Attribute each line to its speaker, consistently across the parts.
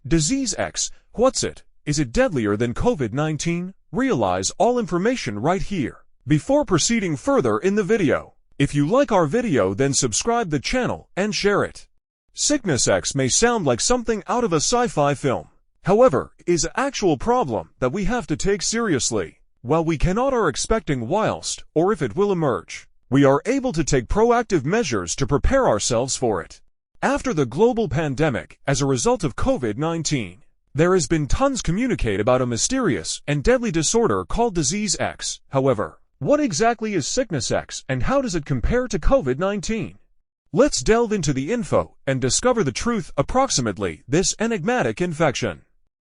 Speaker 1: Disease X, what's it? Is it deadlier than COVID-19? Realize all information right here. Before proceeding further in the video, if you like our video then subscribe the channel and share it. Sickness X may sound like something out of a sci-fi film. However, it is an actual problem that we have to take seriously. While we cannot are expecting whilst or if it will emerge, we are able to take proactive measures to prepare ourselves for it. After the global pandemic, as a result of COVID-19, there has been tons communicate about a mysterious and deadly disorder called Disease X. However, what exactly is Sickness X and how does it compare to COVID-19? Let's delve into the info and discover the truth approximately this enigmatic infection.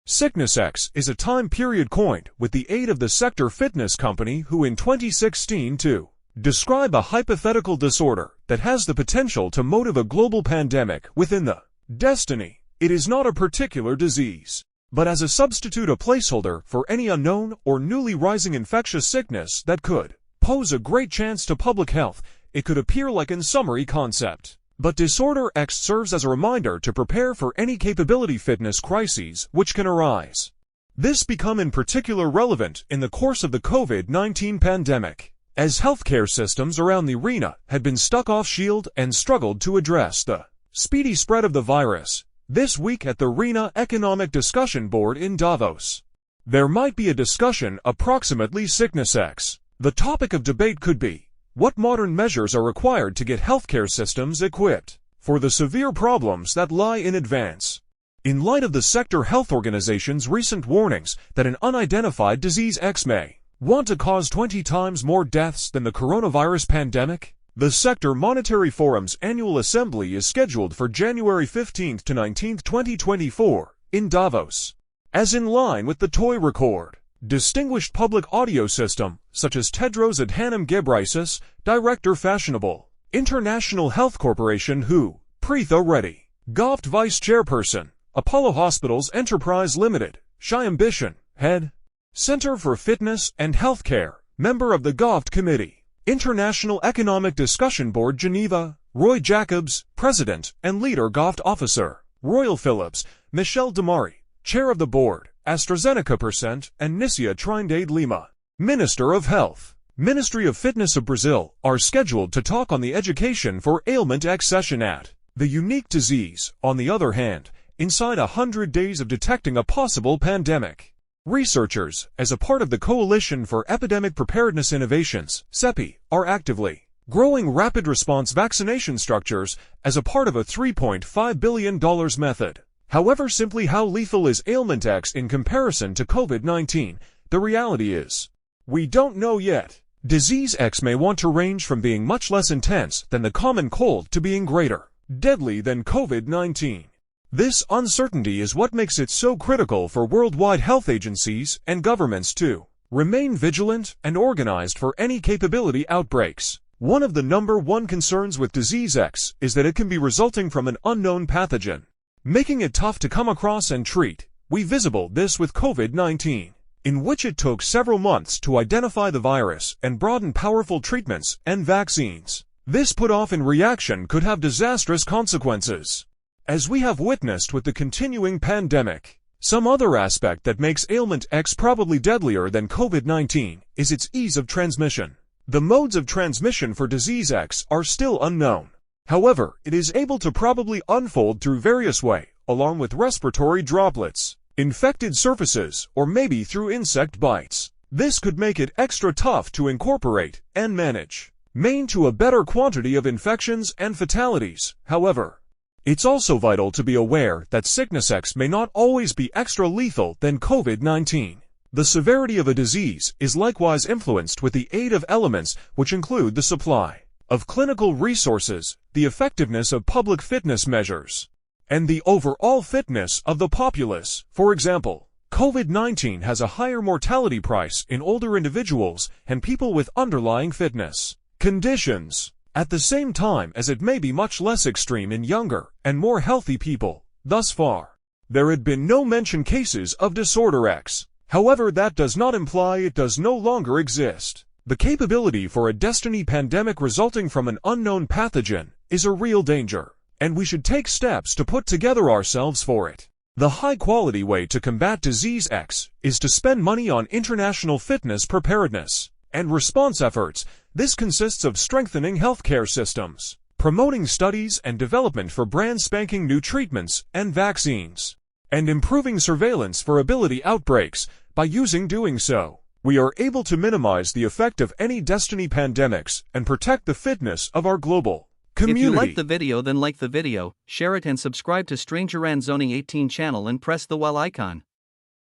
Speaker 1: Sickness X is a time period coined with the aid of the sector fitness company who in 2016 to describe a hypothetical disorder that has the potential to motivate a global pandemic within the destiny. It is not a particular disease, but as a substitute a placeholder for any unknown or newly rising infectious sickness that could pose a great chance to public health. It could appear like a summary concept, but Disorder X serves as a reminder to prepare for any capability fitness crises which can arise. This become in particular relevant in the course of the COVID-19 pandemic, as healthcare systems around the arena had been stuck off shield and struggled to address the speedy spread of the virus. This week at the RENA Economic Discussion Board in Davos, there might be a discussion approximately Sickness X. The topic of debate could be, what modern measures are required to get healthcare systems equipped for the severe problems that lie in advance? In light of the sector health organization's recent warnings that an unidentified Disease X may want to cause 20 times more deaths than the coronavirus pandemic, the Sector Monetary Forum's annual assembly is scheduled for January 15 to 19, 2024, in Davos. As in line with the toy record, distinguished public audio system, such as Tedros Adhanom Ghebreyesus, Director Fashionable International Health Corporation WHO, Preetha Reddy, GOVT Vice Chairperson, Apollo Hospitals Enterprise Limited, Shai Ambition, Head, Center for Fitness and Healthcare, Member of the GOVT Committee, International Economic Discussion Board Geneva, Roy Jacobs, President and Leader GOVT Officer, Royal Philips, Michel Damari, Chair of the Board, AstraZeneca Percent, and Nicia Trindade Lima, Minister of Health, Ministry of Fitness of Brazil, are scheduled to talk on the Education for Ailment X session at the unique disease, on the other hand, inside 100 days of detecting a possible pandemic. Researchers, as a part of the Coalition for Epidemic Preparedness Innovations, CEPI, are actively growing rapid response vaccination structures as a part of a $3.5 billion method. However, simply how lethal is ailment X in comparison to COVID-19? The reality is, we don't know yet. Disease X may want to range from being much less intense than the common cold to being greater, deadly than COVID-19. This uncertainty is what makes it so critical for worldwide health agencies and governments to remain vigilant and organized for any capability outbreaks. One of the #1 concerns with Disease X is that it can be resulting from an unknown pathogen, making it tough to come across and treat. We visible this with COVID-19, in which it took several months to identify the virus and broaden powerful treatments and vaccines. This put off in reaction could have disastrous consequences, as we have witnessed with the continuing pandemic. Some other aspect that makes ailment X probably deadlier than COVID-19 is its ease of transmission. The modes of transmission for Disease X are still unknown. However, it is able to probably unfold through various ways, along with respiratory droplets, infected surfaces, or maybe through insect bites. This could make it extra tough to incorporate and manage, main to a better quantity of infections and fatalities. However, it's also vital to be aware that Sickness X may not always be extra lethal than COVID-19. The severity of a disease is likewise influenced with the aid of elements which include the supply of clinical resources, the effectiveness of public fitness measures, and the overall fitness of the populace. For example, COVID-19 has a higher mortality price in older individuals and people with underlying fitness conditions, at the same time as it may be much less extreme in younger and more healthy people. Thus far, there had been no mentioned cases of Disorder X. However, that does not imply it does no longer exist. The capability for a destiny pandemic resulting from an unknown pathogen is a real danger, and we should take steps to put together ourselves for it. The high-quality way to combat disease X is to spend money on international fitness preparedness and response efforts. This consists of strengthening healthcare systems, promoting studies and development for brand spanking new treatments and vaccines, and improving surveillance for ability outbreaks. By doing so, we are able to minimize the effect of any destiny pandemics and protect the fitness of our global community.
Speaker 2: If you like the video, then like the video, share it and subscribe to Stranger and Zoning 18 channel and press the bell icon.